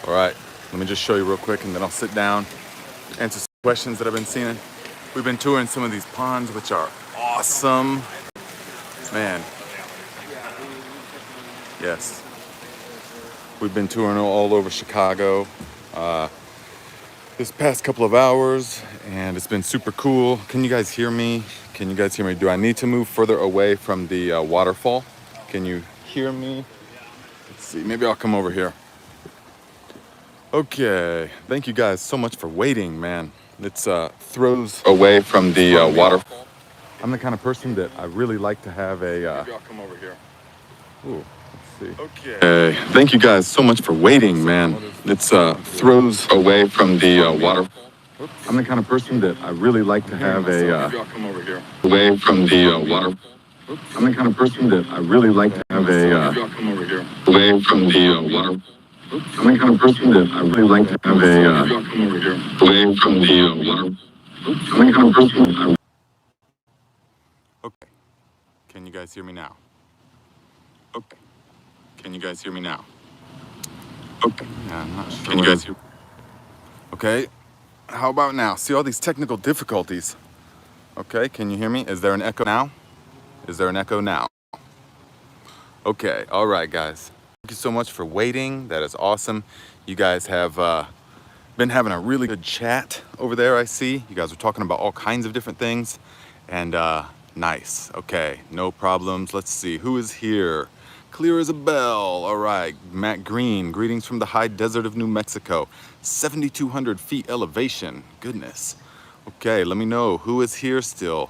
All right, let me just show you real quick and then I'll sit down, answer some questions that I've been seeing. We've been touring some of these ponds, which are awesome. Man, yes. We've been touring all over Chicago this past couple of hours, and it's been super cool. Can you guys hear me? Can you guys hear me? Do I need to move further away from the waterfall? Can you hear me? Let's see, maybe I'll come over here. Okay, thank you guys so much for waiting, man. It's throws away from the waterfall. I'm the kind of person that I really like to have a... maybe I'll come over here. Ooh, let's see. Okay, thank you guys so much for waiting, man. It's throws away from the waterfall. I'm the kind of person that I really like to have a... maybe I'll come over here. Away from the waterfall. I'm the kind of person that I really like to have a... maybe I'll come over here. Away from the waterfall. I'm the kind of person that I really like to have a... away from the water. I'm the kind of person that I... Okay. Can you guys hear me now? Okay. Can you guys hear me now? Okay. Yeah, I'm not sure. Can you guys hear? Okay. How about now? See all these technical difficulties. Okay, can you hear me? Is there an echo now? Is there an echo now? Okay, all right, guys. Thank you so much for waiting. That is awesome. You guys have been having a really good chat over there, I see. You guys are talking about all kinds of different things. And nice. Okay, no problems. Let's see. Who is here? Clear as a bell. All right. Matt Green. Greetings from the high desert of New Mexico. 7,200 feet elevation. Goodness. Okay, let me know. Who is here still?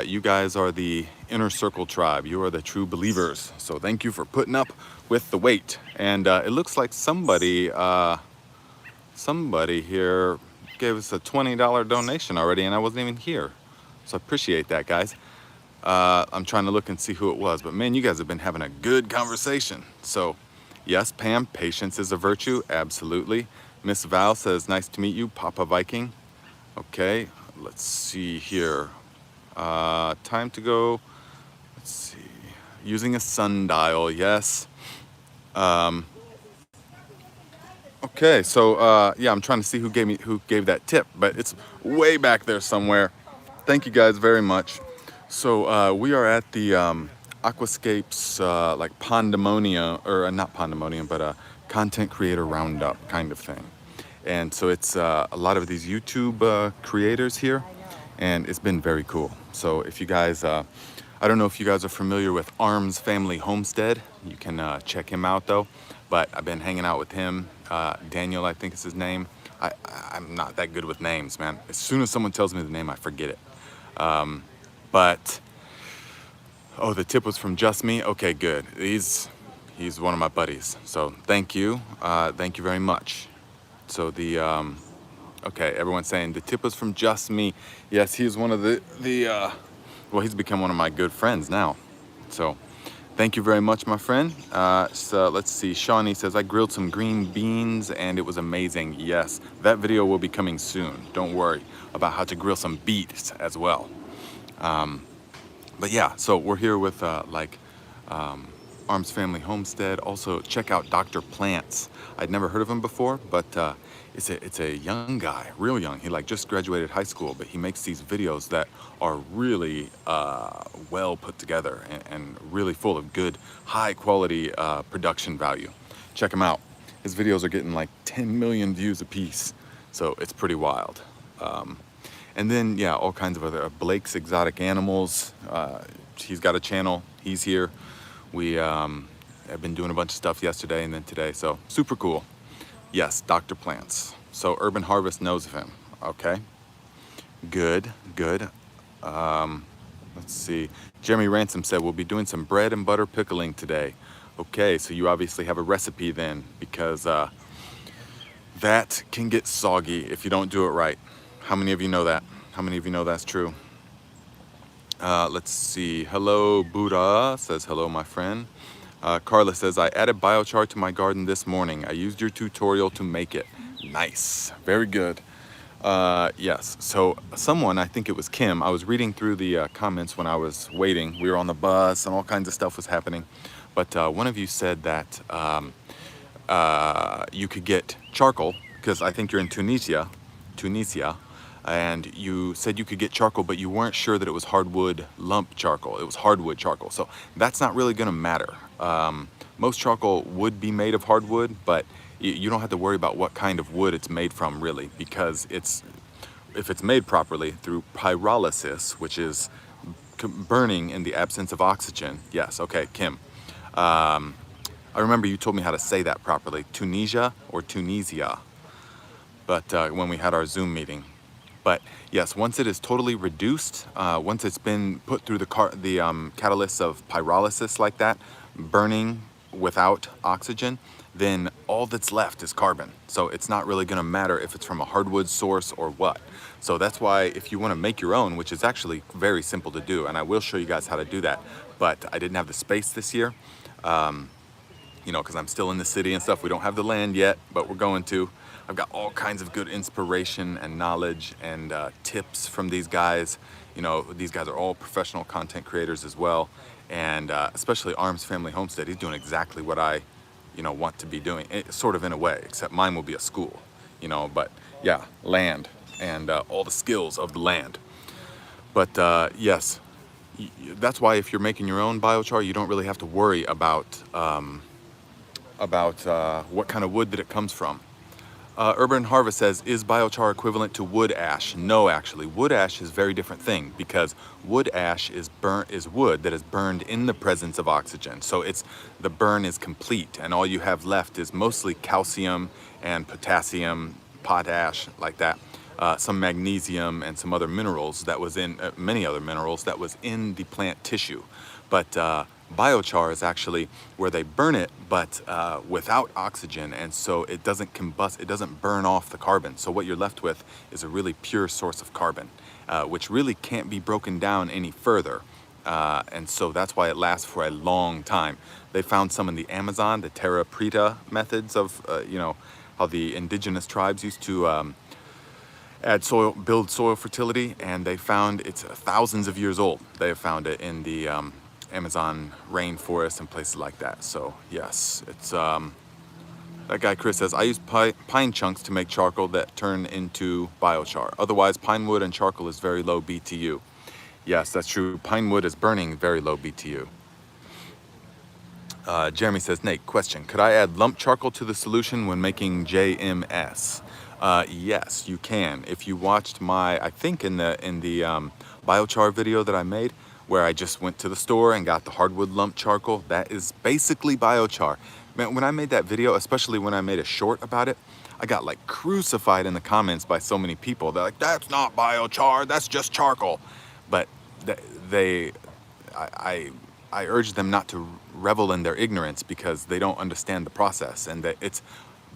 You guys are the Inner Circle tribe. You are the true believers. So thank you for putting up with the wait. And it looks like somebody here gave us a $20 donation already, and I wasn't even here. So I appreciate that, guys. I'm trying to look and see who it was, but man, you guys have been having a good conversation. So yes, Pam, patience is a virtue. Absolutely. Miss Val says, nice to meet you, Papa Viking. Okay, let's see here. Time to go. Let's see. Using a sundial, yes. Okay, so yeah, I'm trying to see who gave that tip, but it's way back there somewhere. Thank you guys very much. So we are at the Aquascapes like Pandemonium, or not Pandemonium, but Content Creator Roundup kind of thing. And so it's a lot of these YouTube creators here, and it's been very cool. So if you guys, I don't know if you guys are familiar with Arms Family Homestead. You can check him out though. But I've been hanging out with him. Daniel, I think is his name. I'm not that good with names, man. As soon as someone tells me the name, I forget it. But, oh, the tip was from Just Me. Okay, good. He's one of my buddies. So thank you. Thank you very much. So the, okay, everyone's saying the tip was from Just Me. Yes, he's one of well, he's become one of my good friends now. So thank you very much, my friend. So let's see. Shawnee says, I grilled some green beans and it was amazing. Yes, that video will be coming soon. Don't worry about how to grill some beets as well. But yeah, so we're here with Arms Family Homestead. Also, check out Dr. Plants. I'd never heard of him before, but it's a young guy, real young. He like just graduated high school, but he makes these videos that are really well put together and really full of good, high quality production value. Check him out. His videos are getting like 10 million views a piece, so it's pretty wild. And then, yeah, all kinds of other, Blake's Exotic Animals. He's got a channel. He's here. We have been doing a bunch of stuff yesterday and then today, so super cool. Yes, Dr. Plants. So Urban Harvest knows of him. Okay, good, good. Let's see. Jeremy Ransom said, we'll be doing some bread and butter pickling today. Okay, so you obviously have a recipe then, because that can get soggy if you don't do it right. How many of you know that? How many of you know that's true? Let's see. Hello, Buddha says, hello, my friend. Carla says, I added biochar to my garden this morning. I used your tutorial to make it. Nice. Very good. Yes. So someone, I think it was Kim, I was reading through the comments when I was waiting. We were on the bus and all kinds of stuff was happening. But one of you said that you could get charcoal, because I think you're in Tunisia, and you said you could get charcoal, but you weren't sure that it was hardwood lump charcoal. It was hardwood charcoal. So that's not really going to matter. Most charcoal would be made of hardwood, but you don't have to worry about what kind of wood it's made from, really, because if it's made properly through pyrolysis, which is burning in the absence of oxygen. Yes, okay, Kim. I remember you told me how to say that properly, Tunisia or Tunisia, but when we had our Zoom meeting. But yes, once it is totally reduced, once it's been put through the catalyst of pyrolysis like that, burning without oxygen, then all that's left is carbon. So it's not really going to matter if it's from a hardwood source or what. So that's why if you want to make your own, which is actually very simple to do, and I will show you guys how to do that, but I didn't have the space this year, you know, because I'm still in the city and stuff. We don't have the land yet, but we're going to. I've got all kinds of good inspiration and knowledge and tips from these guys. You know, these guys are all professional content creators as well. And especially Arms Family Homestead, he's doing exactly what I, you know, want to be doing, sort of in a way, except mine will be a school, you know, but yeah, land and all the skills of the land. But yes, that's why if you're making your own biochar, you don't really have to worry about what kind of wood that it comes from. Urban Harvest says, is biochar equivalent to wood ash? No, actually. Wood ash is a very different thing, because wood ash is wood that is burned in the presence of oxygen. So the burn is complete, and all you have left is mostly calcium and potassium, potash, like that. Some magnesium and some other minerals that was in, many other minerals that was in the plant tissue. But biochar is actually where they burn it, but without oxygen, and so it doesn't combust, it doesn't burn off the carbon. So what you're left with is a really pure source of carbon, which really can't be broken down any further. And so that's why it lasts for a long time. They found some in the Amazon, the terra preta methods of, you know, how the indigenous tribes used to build soil fertility, and they found it's thousands of years old. They have found it in the Amazon rainforest and places like that. So yes, it's that guy Chris says, I use pine chunks to make charcoal that turn into biochar. Otherwise, pine wood and charcoal is very low BTU. Yes, that's true. Pine wood is burning very low BTU. Jeremy says, Nate, question, could I add lump charcoal to the solution when making JMS? Yes, you can. If you watched my, I think in the biochar video that I made, where I just went to the store and got the hardwood lump charcoal, that is basically biochar. Man, when I made that video, especially when I made a short about it, I got like crucified in the comments by so many people. They're like, that's not biochar, that's just charcoal. But I urge them not to revel in their ignorance, because they don't understand the process, and that it's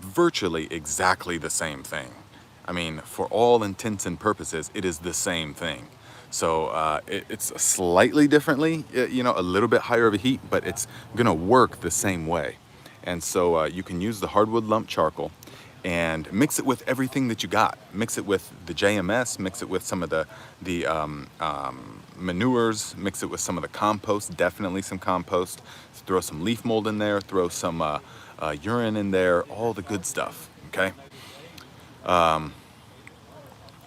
virtually exactly the same thing. I mean, for all intents and purposes, it is the same thing. So it's slightly differently, you know, a little bit higher of a heat, but it's gonna work the same way. And so you can use the hardwood lump charcoal and mix it with everything that you got. Mix it with the JMS, mix it with some of the manures, mix it with some of the compost, definitely some compost. Throw some leaf mold in there, throw some urine in there, all the good stuff, okay?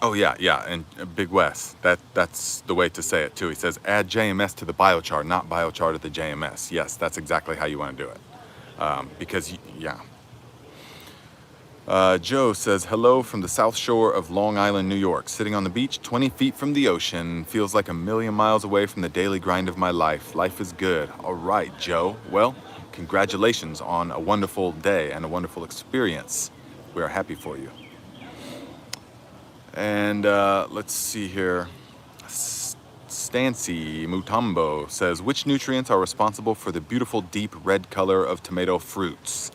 Oh yeah, and Big Wes, that's the way to say it too. He says, add JMS to the biochar, not biochar to the JMS. Yes, that's exactly how you want to do it. Because, yeah. Joe says, hello from the South Shore of Long Island, New York. Sitting on the beach, 20 feet from the ocean. Feels like a million miles away from the daily grind of my life. Life is good. All right, Joe. Well, congratulations on a wonderful day and a wonderful experience. We are happy for you. And let's see here. Stancy Mutombo says, which nutrients are responsible for the beautiful deep red color of tomato fruits?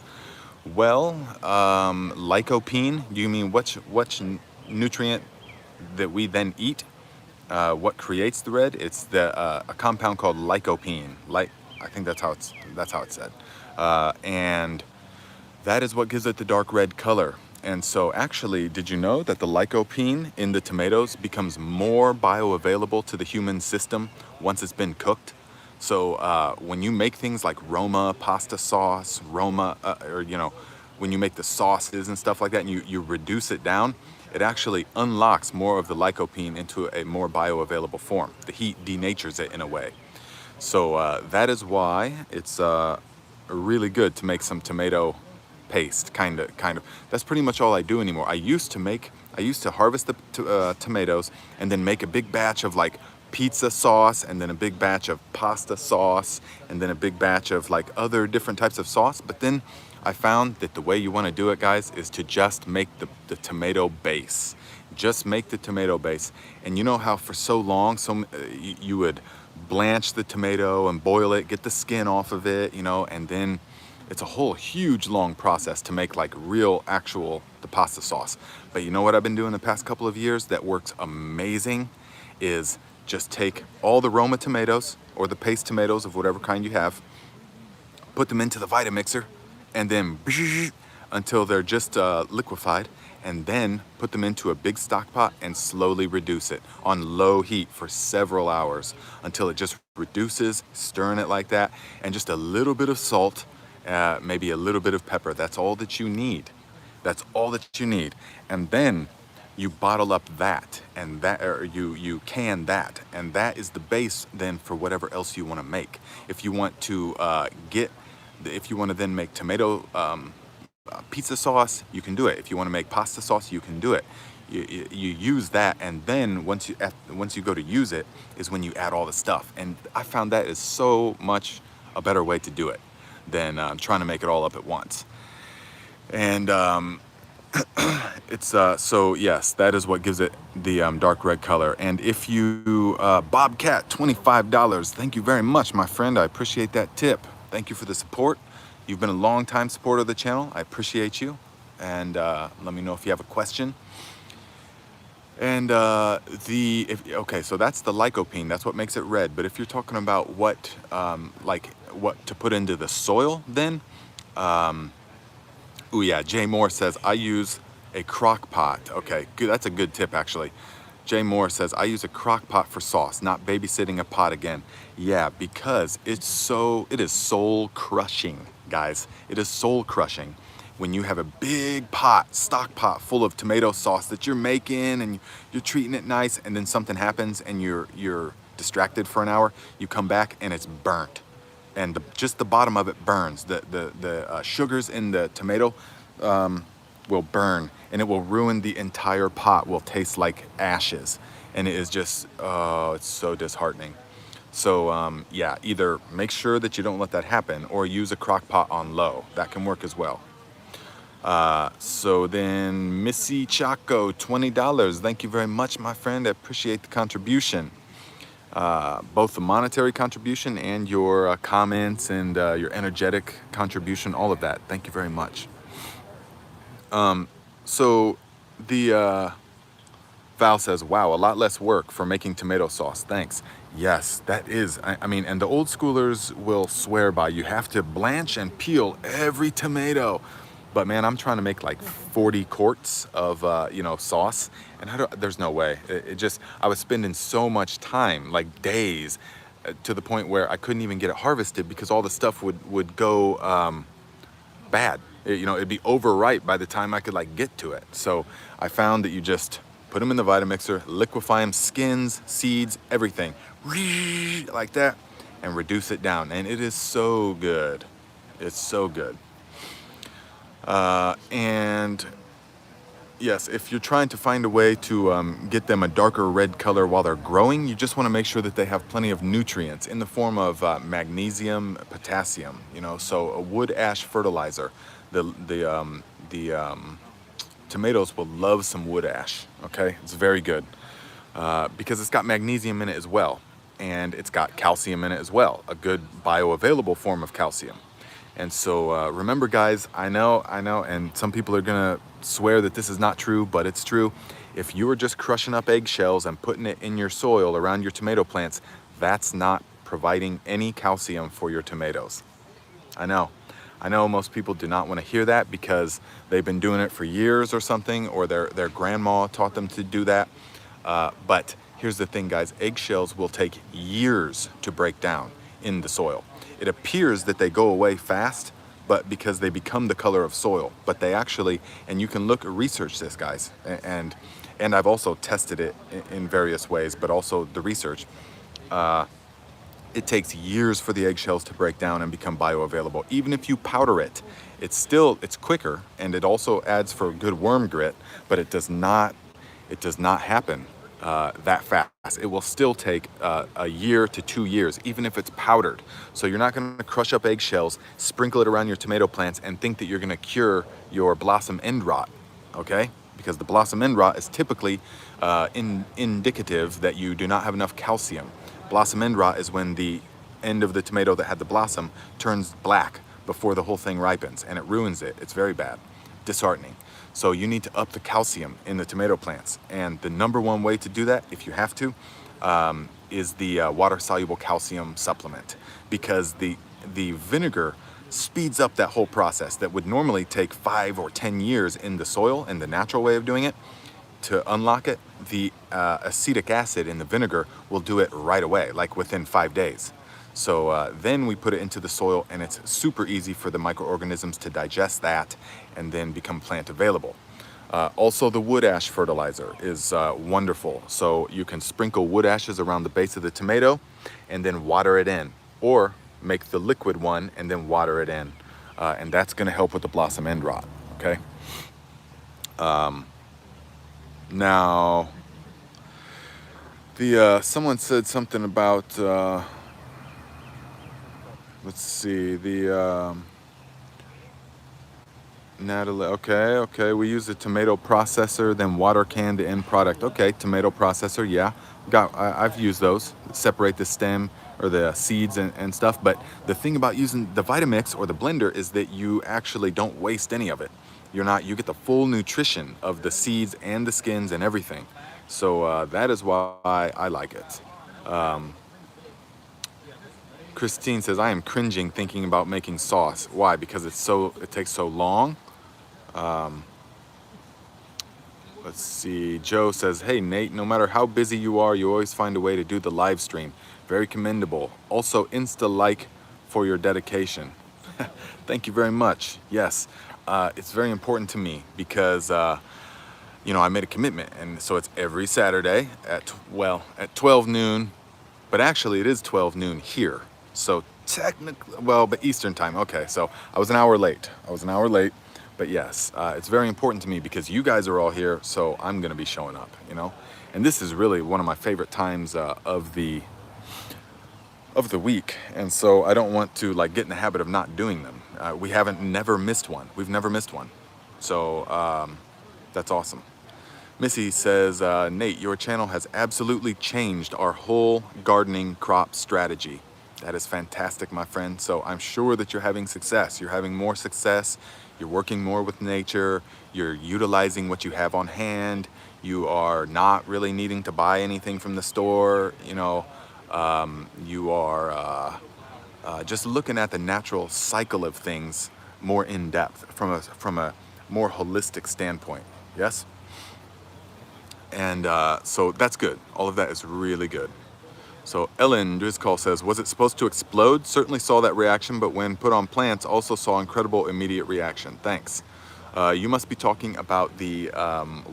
Well, lycopene. Do you mean which nutrient that we then eat? What creates the red? It's a compound called lycopene. I think that's how it's said. And that is what gives it the dark red color. And so actually, did you know that the lycopene in the tomatoes becomes more bioavailable to the human system once it's been cooked? So when you make things like Roma pasta sauce, Roma, or you know, when you make the sauces and stuff like that, and you reduce it down, it actually unlocks more of the lycopene into a more bioavailable form. The heat denatures it in a way. So that is why it's really good to make some tomato paste, kind of. That's pretty much all I do anymore. I used to harvest the tomatoes and then make a big batch of like pizza sauce, and then a big batch of pasta sauce, and then a big batch of like other different types of sauce. But then I found that the way you want to do it, guys, is to just make the tomato base. Just make the tomato base. And you know how for so long, you would blanch the tomato and boil it, get the skin off of it, you know, and then it's a whole huge long process to make like real actual the pasta sauce. But you know what I've been doing the past couple of years that works amazing is just take all the Roma tomatoes or the paste tomatoes of whatever kind you have, put them into the Vitamixer, and then until they're just liquefied, and then put them into a big stock pot and slowly reduce it on low heat for several hours until it just reduces, stirring it like that, and just a little bit of salt, maybe a little bit of pepper. That's all that you need. That's all that you need. And then you bottle up that, and that, or you can that, and that is the base then for whatever else you want to make. If you want to if you want to then make tomato pizza sauce, you can do it. If you want to make pasta sauce, you can do it. You use that, and then once you go to use it is when you add all the stuff. And I found that is so much a better way to do it than trying to make it all up at once. And it's so yes, that is what gives it the dark red color. And if you Bobcat, $25, thank you very much, my friend. I appreciate that tip. Thank you for the support. You've been a long time supporter of the channel. I appreciate you. And let me know if you have a question. And okay, so that's the lycopene. That's what makes it red. But if you're talking about what what to put into the soil, then oh yeah, Jay Moore says I use a crock pot. Okay, good. That's a good tip actually. Jay Moore says I use a crock pot for sauce, not babysitting a pot again. Yeah, because it is soul crushing, guys. It is soul crushing when you have a big pot, stock pot full of tomato sauce that you're making and you're treating it nice, and then something happens and you're distracted for an hour. You come back and it's burnt, and just the bottom of it burns. The sugars in the tomato will burn, and it will ruin the entire pot. Will taste like ashes, and it is just, oh, it's so disheartening. So yeah, either make sure that you don't let that happen, or use a crock pot on low. That can work as well. So then Missy Chaco, $20. Thank you very much, my friend. I appreciate the contribution. Both the monetary contribution and your comments and your energetic contribution, all of that. Thank you very much. So the Val says, wow, a lot less work for making tomato sauce. Thanks. Yes, that is. I mean, and the old schoolers will swear by, you have to blanch and peel every tomato. But man, I'm trying to make like 40 quarts of, sauce, and there's no way. I was spending so much time, like days, to the point where I couldn't even get it harvested because all the stuff would go bad. It'd be overripe by the time I could like get to it. So I found that you just put them in the Vitamixer, liquefy them, skins, seeds, everything, like that, and reduce it down. And it is so good. It's so good. And yes, if you're trying to find a way to get them a darker red color while they're growing, you just want to make sure that they have plenty of nutrients in the form of magnesium, potassium, so a wood ash fertilizer. The tomatoes will love some wood ash, okay? It's very good because it's got magnesium in it as well, and it's got calcium in it as well, a good bioavailable form of calcium. And so remember, guys, I know, and some people are gonna swear that this is not true, but it's true. If you are just crushing up eggshells and putting it in your soil around your tomato plants, that's not providing any calcium for your tomatoes. I know most people do not want to hear that because they've been doing it for years or something, or their grandma taught them to do that. But here's the thing, guys, eggshells will take years to break down in the soil. It appears that they go away fast, but because they become the color of soil. But they actually, and you can research this, guys, and I've also tested it in various ways, but also the research. It takes years for the eggshells to break down and become bioavailable. Even if you powder it, it's quicker, and it also adds for good worm grit, but it does not happen that fast. It will still take a year to 2 years, even if it's powdered. So you're not going to crush up eggshells, sprinkle it around your tomato plants, and think that you're going to cure your blossom end rot, okay? Because the blossom end rot is typically indicative that you do not have enough calcium. Blossom end rot is when the end of the tomato that had the blossom turns black before the whole thing ripens, and it ruins it. It's very bad, disheartening. So you need to up the calcium in the tomato plants. And the #1 way to do that, if you have to, is the water-soluble calcium supplement, because the vinegar speeds up that whole process that would normally take 5 or 10 years in the soil, in the natural way of doing it. To unlock it, the acetic acid in the vinegar will do it right away, like within 5 days. So then we put it into the soil, and it's super easy for the microorganisms to digest that and then become plant available. Also, the wood ash fertilizer is wonderful. So you can sprinkle wood ashes around the base of the tomato and then water it in, or make the liquid one and then water it in. And that's going to help with the blossom end rot, okay? Now, someone said something about, let's see, Natalie, okay, we use a tomato processor, then water can to end product. Okay, tomato processor, yeah, I've used those, separate the stem or the seeds and stuff, but the thing about using the Vitamix or the blender is that you actually don't waste any of it. You get the full nutrition of the seeds and the skins and everything. So that is why I like it. Christine says, I am cringing thinking about making sauce. Why? Because it takes so long. Let's see, Joe says, hey Nate, no matter how busy you are, you always find a way to do the live stream. Very commendable. Also, Insta-like for your dedication. Thank you very much. Yes. It's very important to me because, I made a commitment, and so it's every Saturday at 12 noon, but actually it is 12 noon here. So technically, but Eastern time. Okay, so I was an hour late. But yes, it's very important to me because you guys are all here, so I'm going to be showing up, And this is really one of my favorite times of the week, and so I don't want to get in the habit of not doing them. We've never missed one. So that's awesome. Missy says, Nate, your channel has absolutely changed our whole gardening crop strategy. That is fantastic, my friend. So I'm sure that you're having success. You're having more success. You're working more with nature. You're utilizing what you have on hand. You are not really needing to buy anything from the store. You are just looking at the natural cycle of things more in depth from a more holistic standpoint. Yes? And so that's good. All of that is really good. So Ellen Driscoll says, was it supposed to explode? Certainly saw that reaction, but when put on plants, also saw incredible immediate reaction. Thanks. You must be talking about the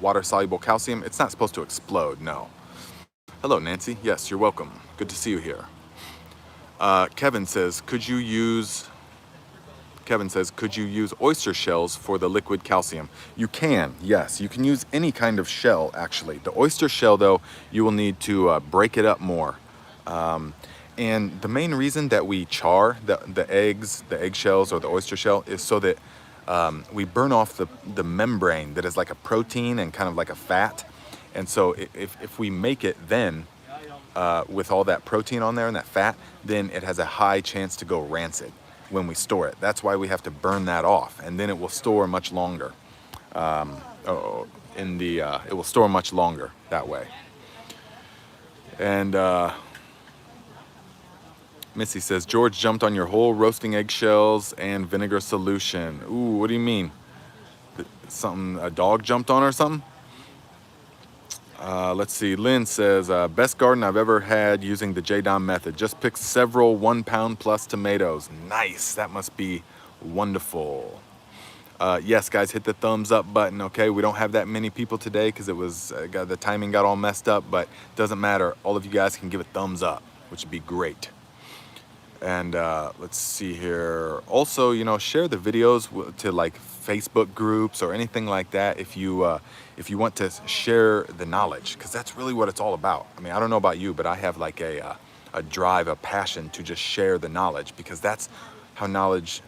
water-soluble calcium. It's not supposed to explode, no. Hello, Nancy. Yes, you're welcome. Good to see you here. Kevin says, could you use oyster shells for the liquid calcium? You can, yes. You can use any kind of shell, actually. The oyster shell, though, you will need to break it up more. And the main reason that we char the eggshells or the oyster shell is so that we burn off the membrane that is like a protein and kind of like a fat. And so if we make it then with all that protein on there and that fat, then it has a high chance to go rancid when we store it. That's why we have to burn that off, and then it will store much longer. It will store much longer that way. And Missy says, George jumped on your whole roasting eggshells and vinegar solution. Ooh, what do you mean? A dog jumped on or something? Let's see, Lynn says, best garden I've ever had using the JDOM method. Just picked several 1 pound plus tomatoes. Nice, that must be Wonderful. Yes, guys, hit the thumbs up button, okay? We don't have that many people today because it was the timing got all messed up, but doesn't matter. All of you guys can give a thumbs up, which would be great. And let's see here. Also, you know, share the videos to like Facebook groups or anything like that if you want to share the knowledge, because that's really what it's all about. I mean, I don't know about you, but I have like a drive, a passion to just share the knowledge, because that's how knowledge,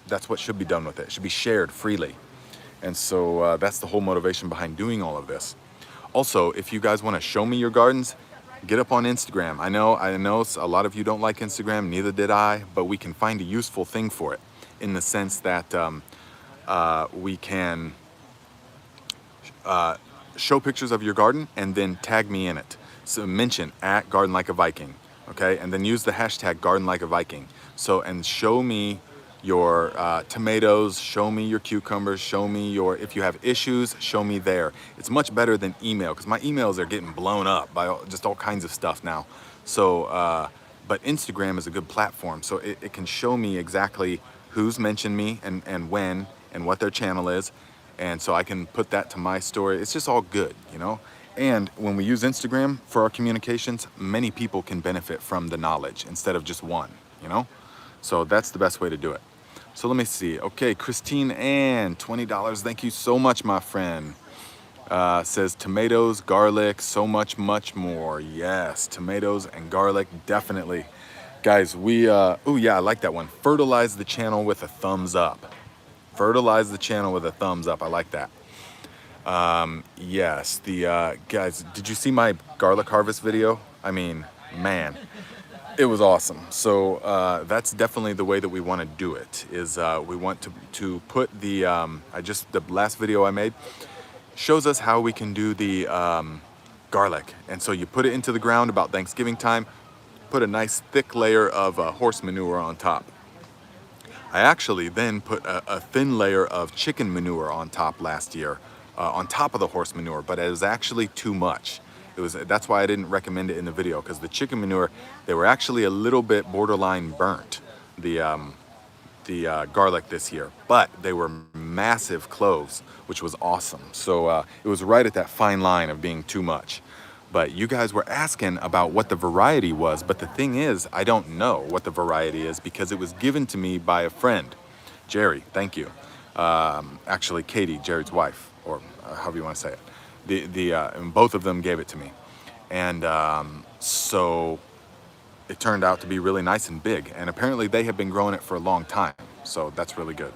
that's what should be done with it. It should be shared freely. And so that's the whole motivation behind doing all of this. Also, if you guys want to show me your gardens, get up on Instagram. I know a lot of you don't like Instagram, neither did I, but we can find a useful thing for it, in the sense that we can show pictures of your garden and then tag me in it. So mention at Garden Like a Viking, okay? And then use the hashtag Garden Like a Viking. So, and show me your tomatoes, show me your cucumbers, show me your, if you have issues, show me there. It's much better than email, because my emails are getting blown up by just all kinds of stuff now. So, but Instagram is a good platform, so it can show me exactly who's mentioned me and when and what their channel is. And so I can put that to my story. It's just all good, you know? And when we use Instagram for our communications, many people can benefit from the knowledge instead of just one, you know? So that's the best way to do it. So let me see. Okay, Christine Ann, $20. Thank you so much, my friend. Says tomatoes, garlic, so much more. Yes, tomatoes and garlic, definitely. Guys, we, oh yeah, I like that one. Fertilize the channel with a thumbs up. Fertilize the channel with a thumbs up. I like that. Yes, the, guys, did you see my garlic harvest video? I mean, man. It was awesome. So that's definitely the way that we want to do it, is we want to put the, the last video I made shows us how we can do the garlic. And so you put it into the ground about Thanksgiving time, put a nice thick layer of horse manure on top. I actually then put a thin layer of chicken manure on top last year, on top of the horse manure, but it was actually too much. That's why I didn't recommend it in the video, because the chicken manure, they were actually a little bit borderline burnt, the garlic this year, but they were massive cloves, which was awesome. So it was right at that fine line of being too much. But you guys were asking about what the variety was, but the thing is, I don't know what the variety is, because it was given to me by a friend, Jerry, thank you. Actually, Katie, Jerry's wife, or however you want to say it. And both of them gave it to me. And so it turned out to be really nice and big. And apparently they have been growing it for a long time. So that's really good.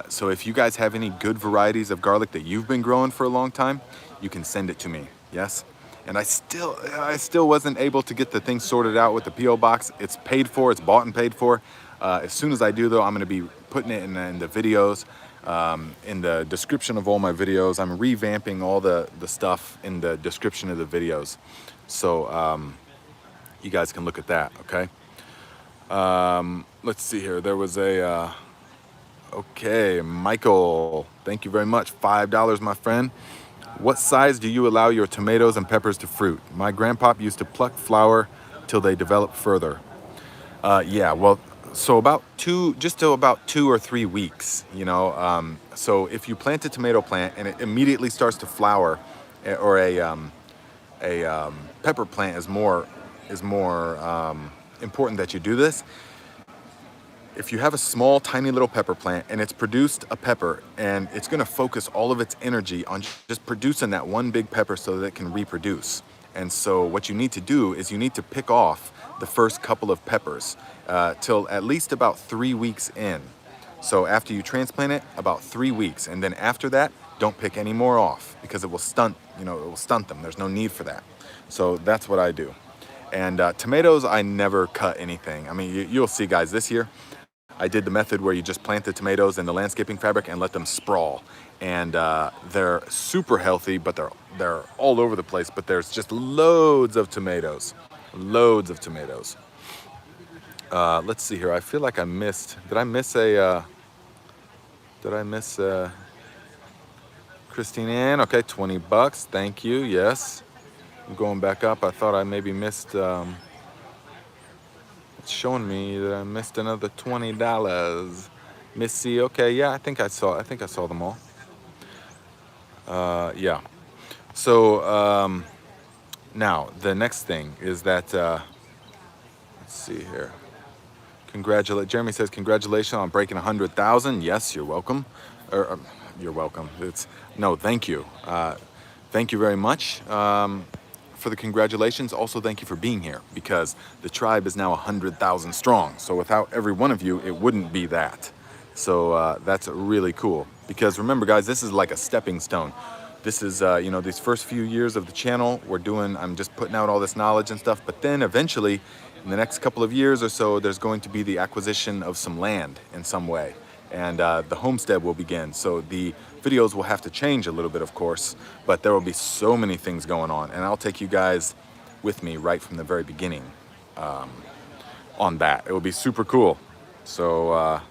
So if you guys have any good varieties of garlic that you've been growing for a long time, you can send it to me, yes? And I still wasn't able to get the thing sorted out with the P.O. box. It's paid for, it's bought and paid for. As soon as I do though, I'm gonna be putting it in the videos. In the description of all my videos. I'm revamping all the stuff in the description of the videos, so you guys can look at that, okay? Let's see here. There was a okay, Michael, thank you very much. $5, my friend. What size do you allow your tomatoes and peppers to fruit? My grandpa used to pluck flower till they develop further. Yeah, well, so just till about 2 or 3 weeks, you know. So if you plant a tomato plant and it immediately starts to flower, or a pepper plant is more important that you do this. If you have a small, tiny little pepper plant and it's produced a pepper, and it's going to focus all of its energy on just producing that one big pepper so that it can reproduce. And so what you need to do is you need to pick off the first couple of peppers till at least about 3 weeks in. So after you transplant it, about 3 weeks. And then after that, don't pick any more off, because it will stunt, it will stunt them. There's no need for that. So that's what I do. And tomatoes, I never cut anything. I mean, you'll see, guys, this year, I did the method where you just plant the tomatoes in the landscaping fabric and let them sprawl. And they're super healthy, but they're all over the place. But there's just loads of tomatoes, loads of tomatoes. Let's see here. I feel like I missed. Did I miss Christine Ann? Okay, $20. Thank you. Yes. I'm going back up. I thought I maybe missed. It's showing me that I missed another $20. Missy, okay, yeah, I think I saw them all. Yeah. So now the next thing is that let's see here. Jeremy says congratulations on breaking 100,000. Yes, you're welcome. You're welcome. It's no, thank you. Thank you very much for the congratulations. Also, thank you for being here because the tribe is now 100,000 strong. So without every one of you, it wouldn't be that. So that's really cool. Because remember, guys, this is like a stepping stone. This is, you know, these first few years of the channel, I'm just putting out all this knowledge and stuff. But then eventually, in the next couple of years or so, there's going to be the acquisition of some land in some way. And the homestead will begin. So the videos will have to change a little bit, of course, but there will be so many things going on. And I'll take you guys with me right from the very beginning on that. It will be super cool. So,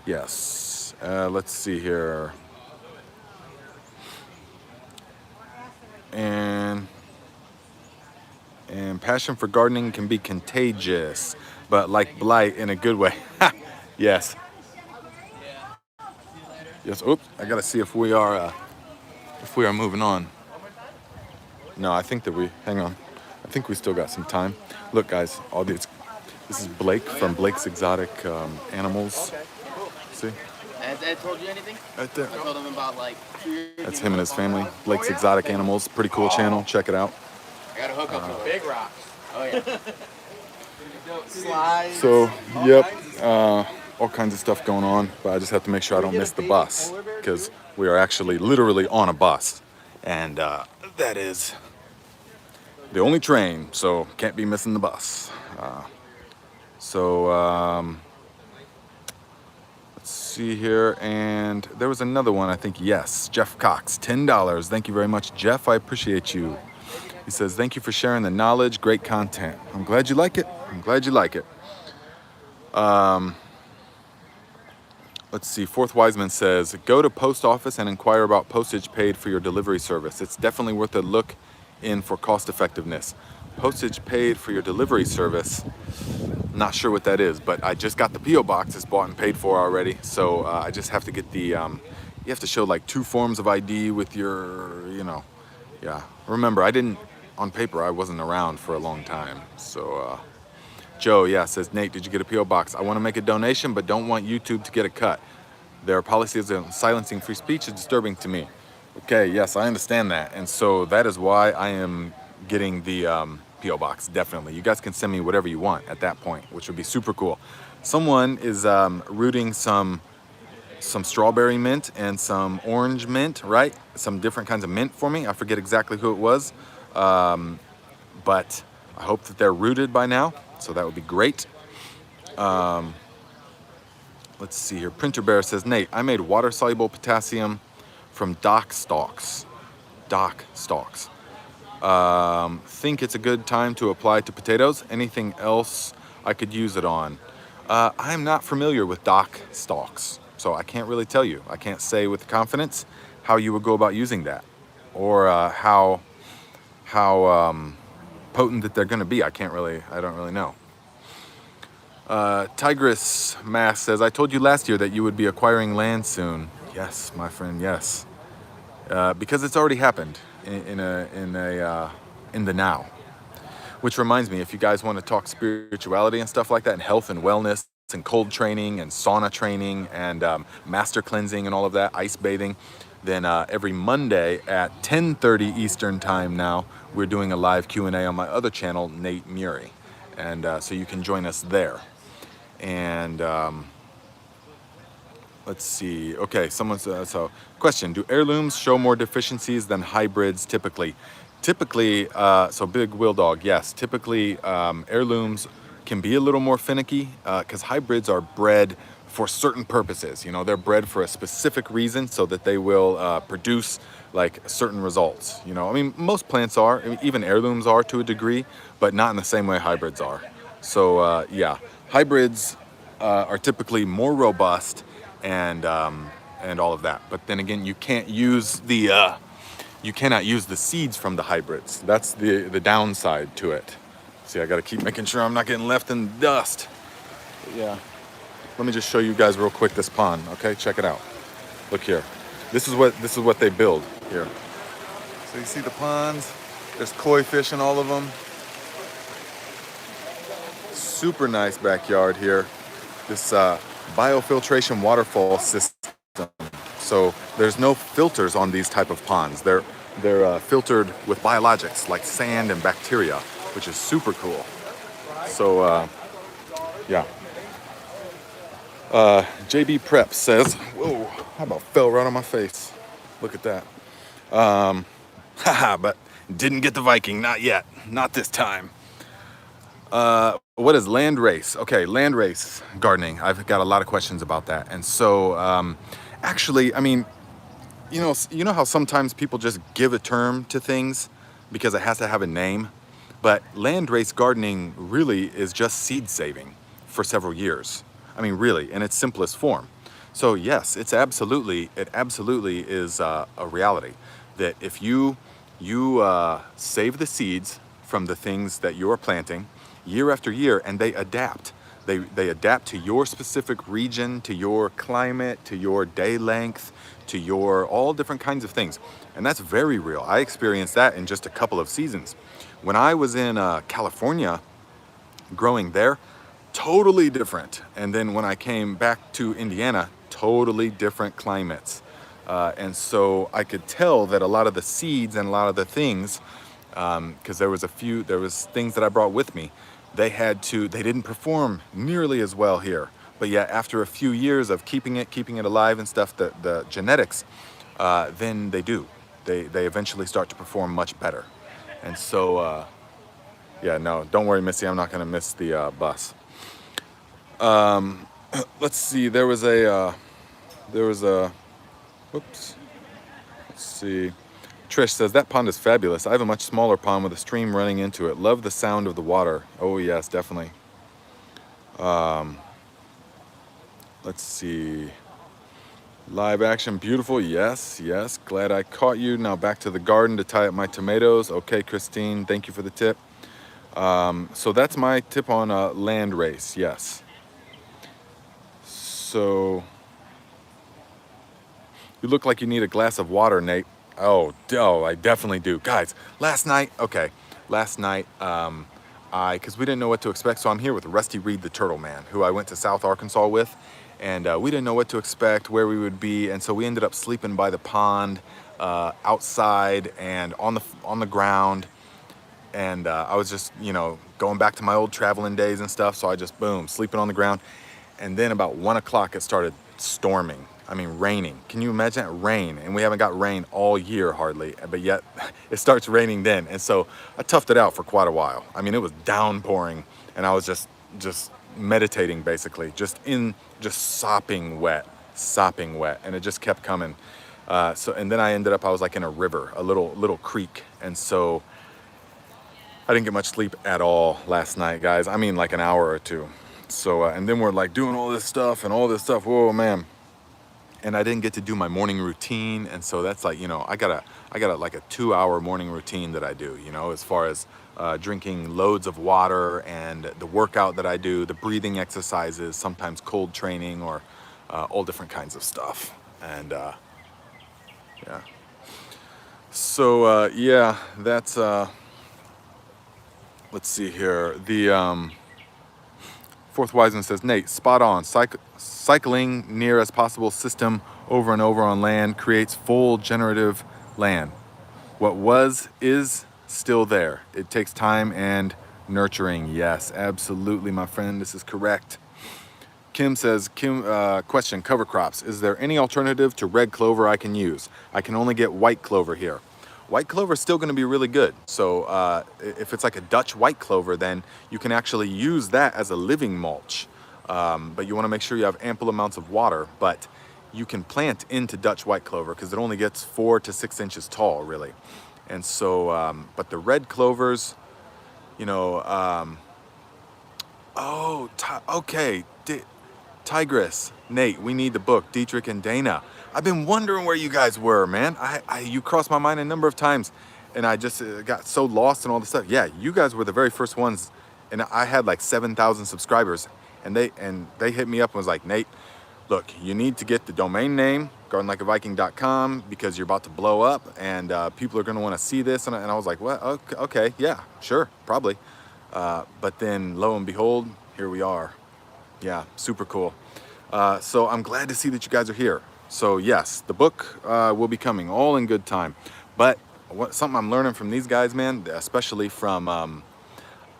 yes, let's see here. And passion for gardening can be contagious, but like blight in a good way. Yes. Yes. Oops. I gotta see if we are moving on. No, I think that hang on. I think we still got some time. Look, guys, this is Blake from Blake's Exotic Animals. See? I told you anything? Right there. I told him about like 2 years. That's him and his family. Blake's Exotic Animals. Pretty cool channel. Check it out. I got to hook up some big rocks. Oh yeah. Slides. So, yep, all kinds of stuff going on, but I just have to make sure I don't miss the bus because we are actually literally on a bus, and that is the only train, so can't be missing the bus. Let's see here, and there was another one, I think, yes, Jeff Cox, $10. Thank you very much, Jeff. I appreciate you. He says, thank you for sharing the knowledge. Great content. I'm glad you like it. I'm glad you like it. Let's see. Fourth Wiseman says, go to post office and inquire about postage paid for your delivery service. It's definitely worth a look in for cost effectiveness. Postage paid for your delivery service. Not sure what that is, but I just got the P.O. box. It's bought and paid for already. So I just have to get the, you have to show like 2 forms of ID with your, you know, yeah. Remember, on paper, I wasn't around for a long time. So, Joe, yeah, says, Nate, did you get a P.O. box? I want to make a donation, but don't want YouTube to get a cut. Their policies of silencing free speech is disturbing to me. Okay, yes, I understand that. And so that is why I am getting the P.O. box, definitely. You guys can send me whatever you want at that point, which would be super cool. Someone is rooting some strawberry mint and some orange mint, right? Some different kinds of mint for me. I forget exactly who it was, but I hope that they're rooted by now, so that would be great. Let's see here. Printer Bear says, Nate, I made water-soluble potassium from dock stalks. Dock stalks. Think it's a good time to apply to potatoes. Anything else I could use it on? I'm not familiar with dock stalks, so I can't really tell you. I can't say with confidence how you would go about using that, or how potent that they're going to be. I don't really know. Tigress Mass says, I told you last year that you would be acquiring land soon. Yes, my friend, yes. Because it's already happened in the now. Which reminds me, if you guys want to talk spirituality and stuff like that, and health and wellness and cold training and sauna training and master cleansing and all of that, ice bathing, then every Monday at 10:30 Eastern time now, we're doing a live Q&A on my other channel, Nate Muri. And so you can join us there. And let's see. Okay, question, do heirlooms show more deficiencies than hybrids typically? Typically, so Big Will Dog, yes. Typically, heirlooms can be a little more finicky because hybrids are bred for certain purposes. You know, they're bred for a specific reason so that they will produce like certain results. You know, I mean, most plants are, even heirlooms are to a degree, but not in the same way hybrids are. So yeah, hybrids are typically more robust and all of that. But then again, you can't use you cannot use the seeds from the hybrids. That's the downside to it. See, I gotta keep making sure I'm not getting left in dust. But yeah. let me just show you guys real quick this pond. Okay, check it out. Look here. This is what they build here. So you see the ponds. There's koi fish in all of them. Super nice backyard here. This biofiltration waterfall system. So there's no filters on these type of ponds. They're filtered with biologics like sand and bacteria, which is super cool. So yeah. JB Prep says, whoa, how about fell right on my face? Look at that. Haha, but didn't get the Viking, not yet, not this time. What is land race? Okay, land race gardening. I've got a lot of questions about that. And so, actually, I mean, you know how sometimes people just give a term to things because it has to have a name? But land race gardening really is just seed saving for several years. I mean, really, in its simplest form. So yes, it absolutely is a reality that if you save the seeds from the things that you're planting year after year, and they adapt. They adapt to your specific region, to your climate, to your day length, to your all different kinds of things. And that's very real. I experienced that in just a couple of seasons. When I was in California growing there, totally different. And then when I came back to Indiana, totally different climates. And so I could tell that a lot of the seeds and a lot of the things, because there was things that I brought with me, they didn't perform nearly as well here. But yet after a few years of keeping it alive and stuff, the genetics, then they do. They eventually start to perform much better. And so, yeah, no, don't worry, Missy, I'm not gonna miss the bus. Let's see, there was a, whoops, let's see. Trish says, that pond is fabulous. I have a much smaller pond with a stream running into it. Love the sound of the water. Oh yes, definitely. Let's see. Live action, beautiful, yes. Glad I caught you. Now back to the garden to tie up my tomatoes. Okay, Christine, thank you for the tip. So that's my tip on land race, yes. So, you look like you need a glass of water, Nate. Oh, I definitely do. Guys, last night, because we didn't know what to expect, so I'm here with Rusty Reed, the Turtle Man, who I went to South Arkansas with, and we didn't know what to expect, where we would be, and so we ended up sleeping by the pond, outside and on the ground, and I was just, going back to my old traveling days and stuff, so I just, boom, sleeping on the ground, and then about 1 o'clock it started storming. I mean, raining. Can you imagine that? Rain? And we haven't got rain all year hardly, but yet it starts raining then. And so I toughed it out for quite a while. I mean, it was downpouring, and I was just meditating basically, just sopping wet, and it just kept coming. And then I was like in a river, a little creek, and so I didn't get much sleep at all last night, guys. I mean, like an hour or two. So and then we're like doing all this stuff. Whoa, man. And I didn't get to do my morning routine, and so that's like, I got like a 2-hour morning routine that I do, as far as drinking loads of water and the workout that I do, the breathing exercises, sometimes cold training, or all different kinds of stuff. And yeah. So yeah, that's let's see here. The Fourth Wiseman says, Nate, spot on. Cycling near as possible system over and over on land creates full generative land. What was is still there. It takes time and nurturing. Yes, absolutely, my friend. This is correct. Kim says, question, cover crops. Is there any alternative to red clover I can use? I can only get white clover here. White clover is still going to be really good. So if it's like a Dutch white clover, then you can actually use that as a living mulch. But you want to make sure you have ample amounts of water. But you can plant into Dutch white clover because it only gets 4 to 6 inches tall, really. And so, but the red clovers, okay, Tigress, Nate, we need the book, Dietrich and Dana. I've been wondering where you guys were, man. You crossed my mind a number of times, and I just got so lost in all this stuff. Yeah, you guys were the very first ones, and I had like 7,000 subscribers, and they hit me up and was like, Nate, look, you need to get the domain name gardenlikeaviking.com because you're about to blow up, and people are going to want to see this. And I was like, what? Okay, yeah, sure, probably. But then lo and behold, here we are. Yeah, super cool. So I'm glad to see that you guys are here. So yes, the book will be coming all in good time. But something I'm learning from these guys, man, especially from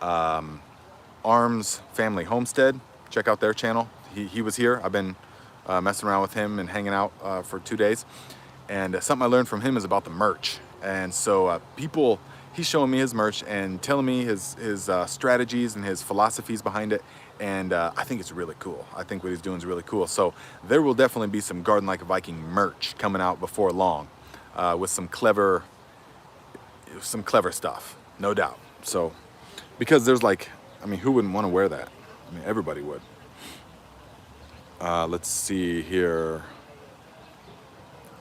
Arms Family Homestead. Check out their channel. He was here. I've been messing around with him and hanging out for 2 days. And something I learned from him is about the merch. And so he's showing me his merch and telling me his strategies and his philosophies behind it. And I think it's really cool. I think what he's doing is really cool. So there will definitely be some Garden Like a Viking merch coming out before long with some clever stuff, no doubt. So, because there's like, I mean, who wouldn't want to wear that? I mean, everybody would. Let's see here.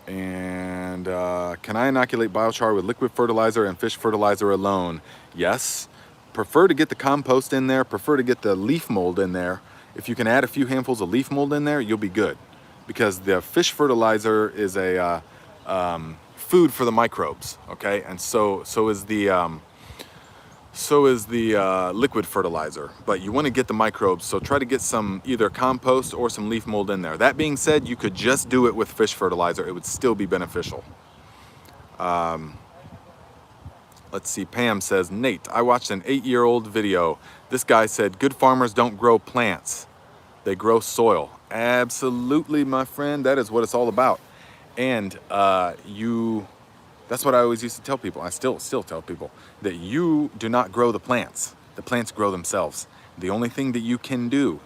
And can I inoculate biochar with liquid fertilizer and fish fertilizer alone? Yes. Prefer to get the compost in there. Prefer to get the leaf mold in there. If you can add a few handfuls of leaf mold in there, you'll be good. Because the fish fertilizer is a food for the microbes, okay? And so is the liquid fertilizer, but you want to get the microbes, so try to get some either compost or some leaf mold in there. That being said, you could just do it with fish fertilizer. It would still be beneficial. Let's see, Pam says, Nate, I watched an 8-year-old video. This guy said, good farmers don't grow plants, they grow soil. Absolutely, my friend, that is what it's all about. And that's what I always used to tell people. I still tell people that you do not grow the plants grow themselves. The only thing that you can do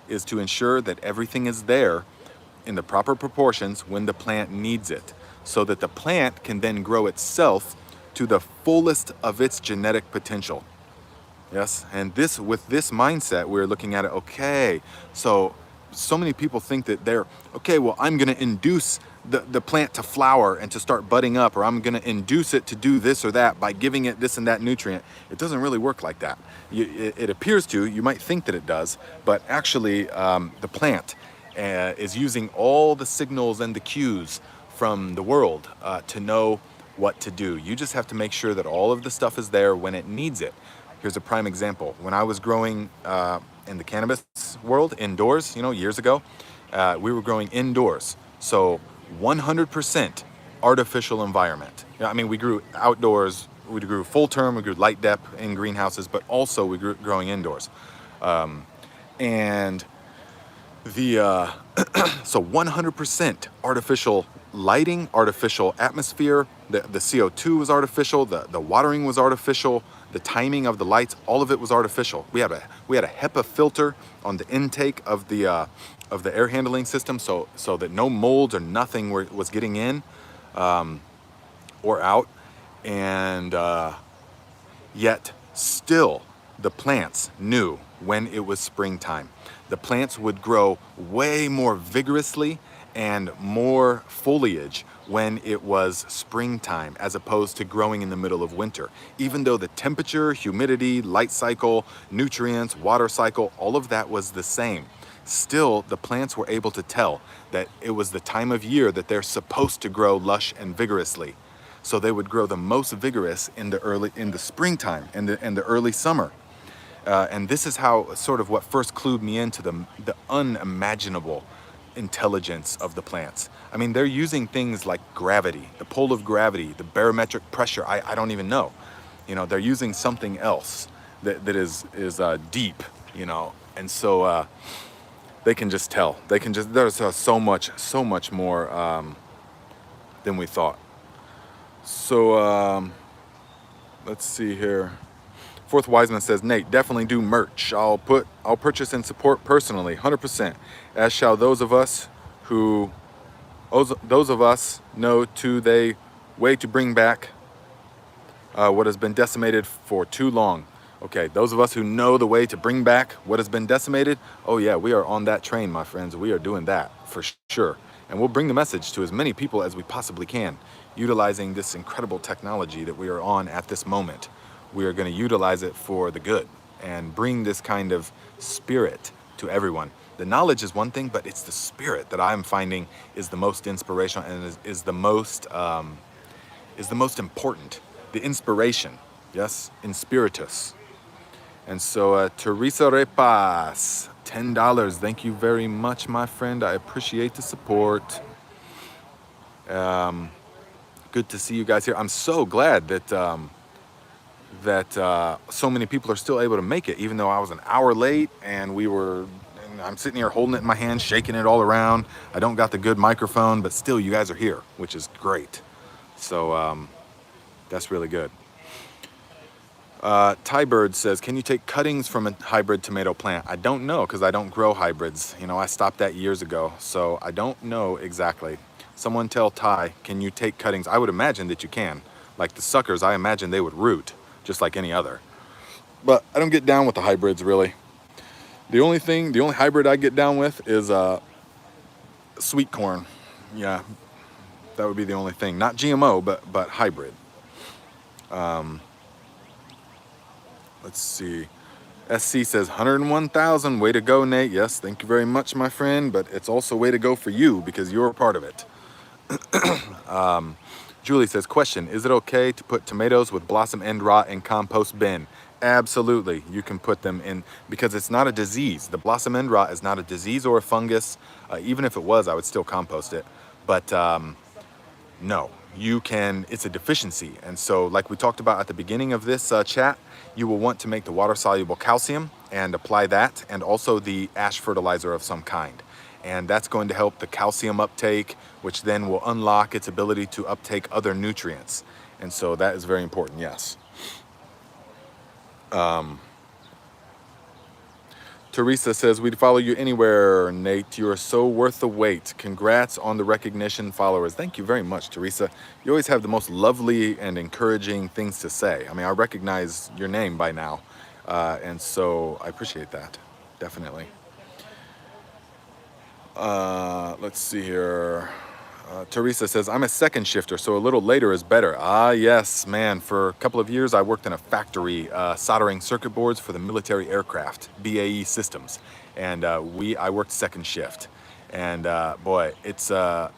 is to ensure that everything is there in the proper proportions when the plant needs it, so that the plant can then grow itself to the fullest of its genetic potential. Yes, and with this mindset, we're looking at it, okay, so many people think that I'm gonna induce the plant to flower and to start budding up, or I'm gonna induce it to do this or that by giving it this and that nutrient. It doesn't really work like that. It appears to, you might think that it does, but actually the plant is using all the signals and the cues from the world to know what to do. You just have to make sure that all of the stuff is there when it needs it. Here's a prime example. When I was growing in the cannabis world, indoors, years ago, we were growing indoors. So 100% artificial environment. I mean, we grew outdoors, we grew full term, we grew light depth in greenhouses, but also we grew growing indoors. And so 100% artificial lighting, artificial atmosphere, the CO2 was artificial, the watering was artificial, the timing of the lights, all of it was artificial. We had a HEPA filter on the intake of the air handling system, so that no molds or nothing was getting in or out, and yet still the plants knew when it was springtime. The plants would grow way more vigorously and more foliage when it was springtime, as opposed to growing in the middle of winter. Even though the temperature, humidity, light cycle, nutrients, water cycle, all of that was the same, still the plants were able to tell that it was the time of year that they're supposed to grow lush and vigorously. So they would grow the most vigorous in the springtime and the early summer. And this is how sort of what first clued me into the unimaginable intelligence of the plants. I mean, they're using things like gravity, the pull of gravity, the barometric pressure. I don't even know. They're using something else that is deep. And so they can just tell. There's so much more than we thought. So let's see here. Fourth Wiseman says, Nate, definitely do merch. I'll purchase and support personally, 100%. As shall those of us know to the way to bring back what has been decimated for too long. Okay, those of us who know the way to bring back what has been decimated, oh yeah, we are on that train, my friends. We are doing that for sure. And we'll bring the message to as many people as we possibly can, utilizing this incredible technology that we are on at this moment. We are going to utilize it for the good, and bring this kind of spirit to everyone. The knowledge is one thing, but it's the spirit that I'm finding is the most inspirational and is the most important. The inspiration, yes, inspiritus. And so Teresa Repas, $10. Thank you very much, my friend. I appreciate the support. Good to see you guys here. I'm so glad that so many people are still able to make it, even though I was an hour late and I'm sitting here holding it in my hand, shaking it all around. I don't got the good microphone, but still you guys are here, which is great. So that's really good. Tybird says, can you take cuttings from a hybrid tomato plant? I don't know, because I don't grow hybrids. You know, I stopped that years ago, so I don't know exactly. Someone tell Ty, can you take cuttings? I would imagine that you can. Like the suckers, I imagine they would root, just like any other. But I don't get down with the hybrids, really. The only hybrid I get down with is sweet corn. Yeah, that would be the only thing. Not GMO, but hybrid. Let's see. SC says 101,000. Way to go, Nate. Yes, thank you very much, my friend. But it's also way to go for you because you're a part of it. Julie says, question, is it okay to put tomatoes with blossom end rot in compost bin? Absolutely. You can put them in because it's not a disease. The blossom end rot is not a disease or a fungus. Even if it was, I would still compost it. But no, you can, it's a deficiency. And so like we talked about at the beginning of this chat, you will want to make the water-soluble calcium and apply that, and also the ash fertilizer of some kind. And that's going to help the calcium uptake, which then will unlock its ability to uptake other nutrients. And so that is very important, yes. Teresa says, we'd follow you anywhere, Nate. You are so worth the wait. Congrats on the recognition, followers. Thank you very much, Teresa. You always have the most lovely and encouraging things to say. I mean, I recognize your name by now. And so I appreciate that, definitely. Let's see here. Teresa says, I'm a second shifter, so a little later is better. Ah, yes, man. For a couple of years, I worked in a factory soldering circuit boards for the military aircraft, BAE systems. And I worked second shift. And boy, it's, yeah.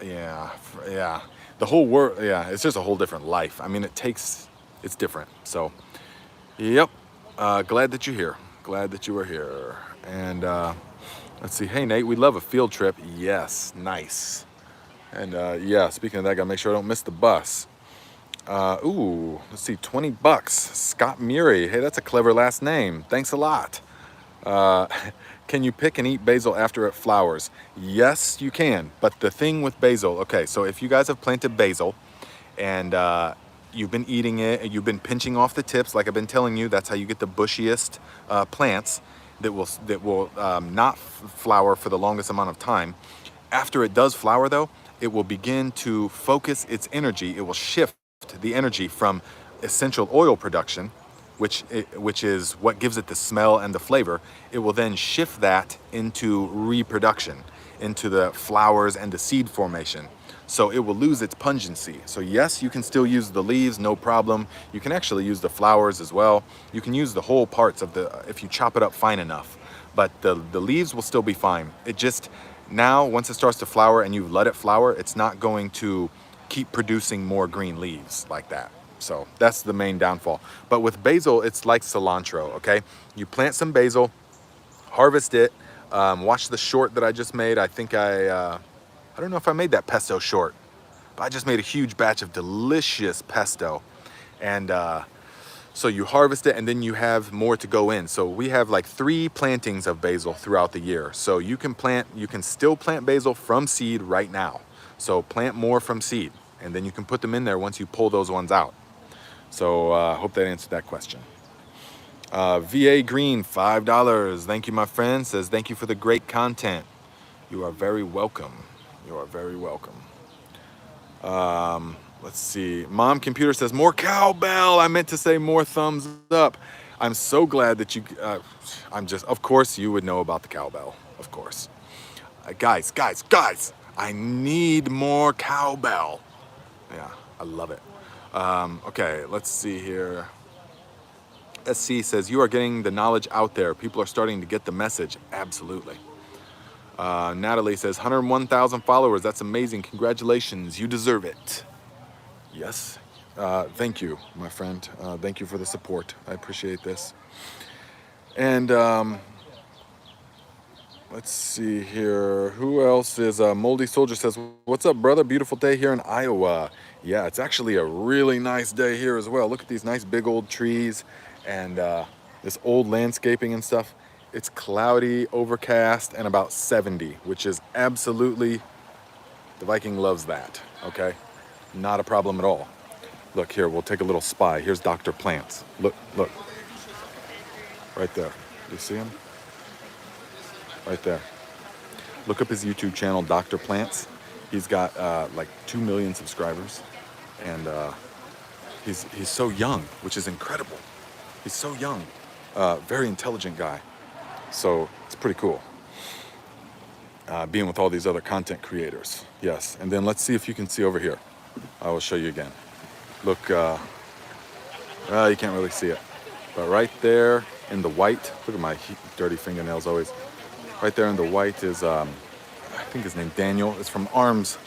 The whole world, yeah, it's just a whole different life. I mean, it's different. So, yep. Glad that you're here. Glad that you are here. And let's see. Hey, Nate, we love a field trip. Yes, nice. And yeah, speaking of that, I gotta make sure I don't miss the bus. Ooh, let's see, $20. Scott Murray. Hey, that's a clever last name. Thanks a lot. Can you pick and eat basil after it flowers? Yes, you can. But the thing with basil, okay, so if you guys have planted basil and you've been eating it and you've been pinching off the tips, like I've been telling you, that's how you get the bushiest plants that will not flower for the longest amount of time. After it does flower, though, it will begin to focus its energy. It will shift the energy from essential oil production, which is what gives it the smell and the flavor. It will then shift that into reproduction, into the flowers and the seed formation. So it will lose its pungency. So yes, you can still use the leaves, no problem. You can actually use the flowers as well. You can use the whole parts of if you chop it up fine enough. But the leaves will still be fine. It just, now, once it starts to flower and you've let it flower, it's not going to keep producing more green leaves like that. So that's the main downfall. But with basil, it's like cilantro, okay? You plant some basil, harvest it, watch the short that I just made. I think I don't know if I made that pesto short, but I just made a huge batch of delicious pesto. And so you harvest it and then you have more to go in. So we have like 3 plantings of basil throughout the year. So you can still plant basil from seed right now. So plant more from seed and then you can put them in there once you pull those ones out. So I hope that answered that question. VA Green, $5. Thank you, my friend. Says, thank you for the great content. You are very welcome. You are very welcome. Let's see. Mom Computer says, more cowbell. I meant to say more thumbs up. I'm so glad that you, of course you would know about the cowbell. Of course. Guys, I need more cowbell. Yeah, I love it. Okay, let's see here. SC says, you are getting the knowledge out there. People are starting to get the message. Absolutely. Natalie says, 101,000 followers. That's amazing. Congratulations. You deserve it. Yes. Thank you, my friend. Thank you for the support. I appreciate this. And let's see here. Who else is Moldy Soldier says, what's up, brother? Beautiful day here in Iowa. Yeah, it's actually a really nice day here as well. Look at these nice big old trees and this old landscaping and stuff. It's cloudy, overcast, and about 70, which is absolutely, the Viking loves that, okay? Not a problem at all. Look here, we'll take a little spy. Here's Dr. Plants. Look. Right there. Do you see him? Right there. Look up his YouTube channel, Dr. Plants. He's got like 2 million subscribers. And he's so young, which is incredible. He's so young. Very intelligent guy. So it's pretty cool. Being with all these other content creators. Yes. And then let's see if you can see over here. I will show you again. Look, you can't really see it. But right there in the white, look at my dirty fingernails always. Right there in the white is, I think his name Daniel. It's from Arms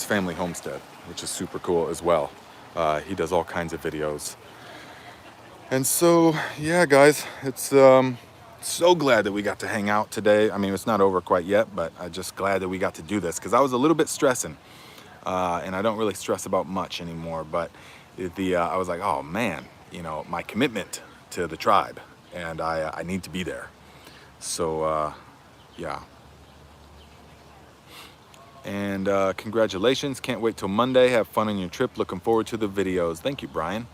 Family Homestead, which is super cool as well. He does all kinds of videos. And so, yeah, guys, it's so glad that we got to hang out today. I mean, it's not over quite yet, but I'm just glad that we got to do this because I was a little bit stressing. And I don't really stress about much anymore, but I was like, oh man, you know, my commitment to the tribe, and I need to be there. So, yeah. And congratulations, can't wait till Monday. Have fun on your trip. Looking forward to the videos. Thank you, Brian.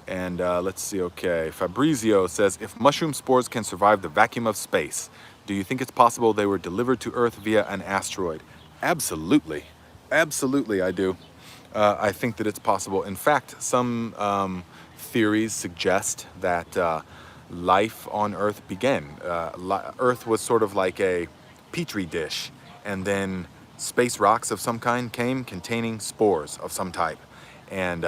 And let's see, okay. Fabrizio says, if mushroom spores can survive the vacuum of space, do you think it's possible they were delivered to Earth via an asteroid? Absolutely. Absolutely, I do. I think that it's possible. In fact, some theories suggest that life on Earth began. Earth was sort of like a petri dish, and then space rocks of some kind came containing spores of some type. And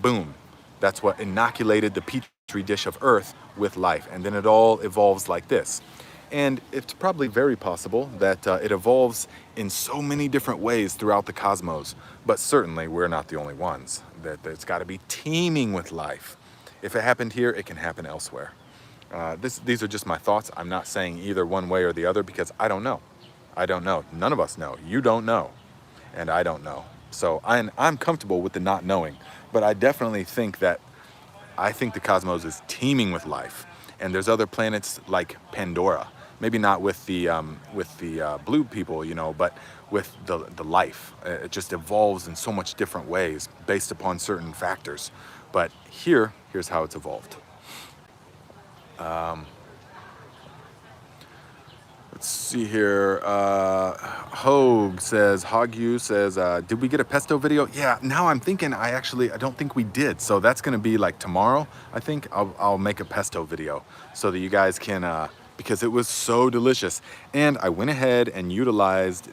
boom, that's what inoculated the petri dish of Earth with life. And then it all evolves like this. And it's probably very possible that it evolves in so many different ways throughout the cosmos. But certainly we're not the only ones. That it's got to be teeming with life. If it happened here, it can happen elsewhere. These are just my thoughts. I'm not saying either one way or the other because I don't know. I don't know. None of us know. You don't know. And I don't know. So I'm comfortable with the not knowing. But I definitely think that the cosmos is teeming with life. And there's other planets like Pandora. Maybe not with the blue people, you know, but with the life. It just evolves in so much different ways based upon certain factors. But here's how it's evolved. Let's see here. Hogue says, did we get a pesto video? Yeah, now I'm thinking I don't think we did. So that's going to be like tomorrow. I think I'll make a pesto video so that you guys can, because it was so delicious. And I went ahead and utilized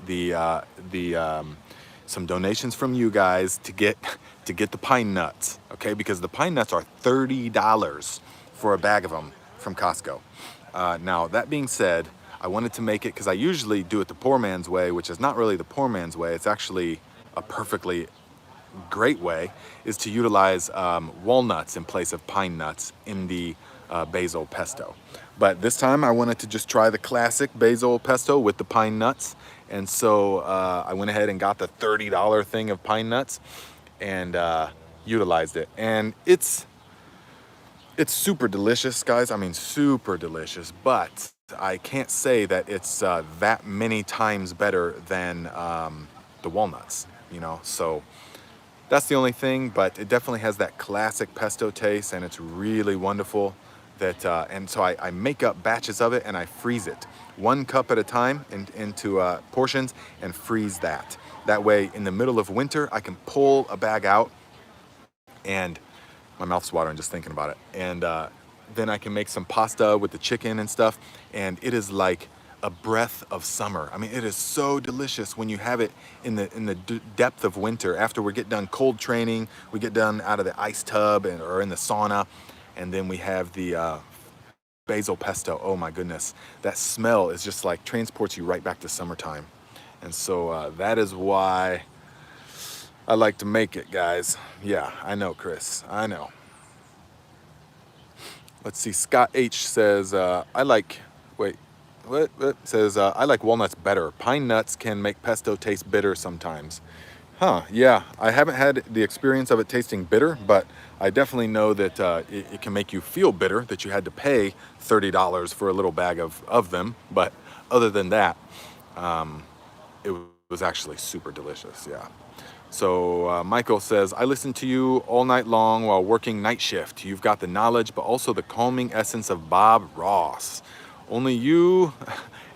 some donations from you guys to get the pine nuts, okay? Because the pine nuts are $30 for a bag of them from Costco. Now, that being said, I wanted to make it, because I usually do it the poor man's way, which is not really the poor man's way. It's actually a perfectly great way, is to utilize walnuts in place of pine nuts in the basil pesto. But this time I wanted to just try the classic basil pesto with the pine nuts. And so I went ahead and got the $30 thing of pine nuts and utilized it. And it's super delicious, guys. I mean, super delicious, but I can't say that it's that many times better than the walnuts, you know? So that's the only thing, but it definitely has that classic pesto taste, and it's really wonderful. And so I make up batches of it and I freeze it 1 cup at a time into portions and freeze that. That way, in the middle of winter, I can pull a bag out, and my mouth's watering just thinking about it. And then I can make some pasta with the chicken and stuff, and it is like a breath of summer. I mean, it is so delicious when you have it in the depth of winter. After we get done cold training, we get done out of the ice tub or in the sauna, And then we have the basil pesto. Oh my goodness. That smell is just like transports you right back to summertime. And so that is why I like to make it, guys. Yeah, I know, Chris. I know. Let's see. Scott H says, I like, wait, what? Says, I like walnuts better. Pine nuts can make pesto taste bitter sometimes. Huh, yeah. I haven't had the experience of it tasting bitter, but I definitely know that it can make you feel bitter, that you had to pay $30 for a little bag of them. But other than that, it was actually super delicious, yeah. So Michael says, I listen to you all night long while working night shift. You've got the knowledge, but also the calming essence of Bob Ross. Only you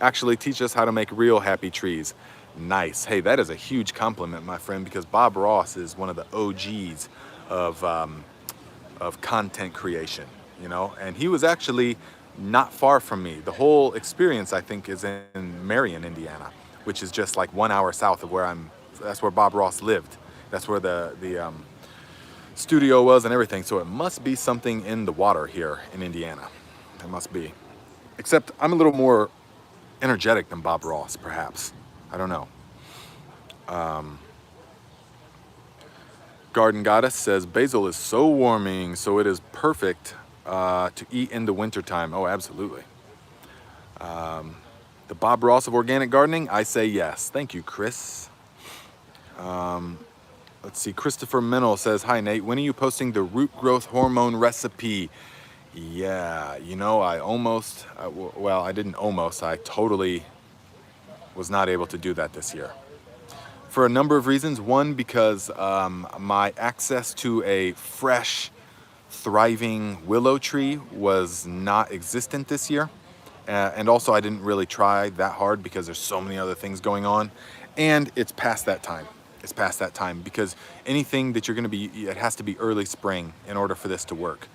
actually teach us how to make real happy trees. Nice. Hey, that is a huge compliment, my friend, because Bob Ross is one of the OGs of content creation, you know, and he was actually not far from me. The whole experience, I think, is in Marion, Indiana, which is just like 1 hour south of where that's where Bob Ross lived. That's where the studio was and everything. So it must be something in the water here in Indiana. It must be. Except I'm a little more energetic than Bob Ross, perhaps. I don't know. Garden Goddess says, basil is so warming, so it is perfect to eat in the wintertime. Oh, absolutely. The Bob Ross of organic gardening, I say yes. Thank you, Chris. Let's see, Christopher Mennel says, hi Nate, when are you posting the root growth hormone recipe? Yeah, you know, I totally was not able to do that this year. For a number of reasons. One, because my access to a fresh, thriving willow tree was not existent this year. And also I didn't really try that hard because there's so many other things going on. And it's past that time. It's past that time because anything that you're going to be, it has to be early spring in order for this to work.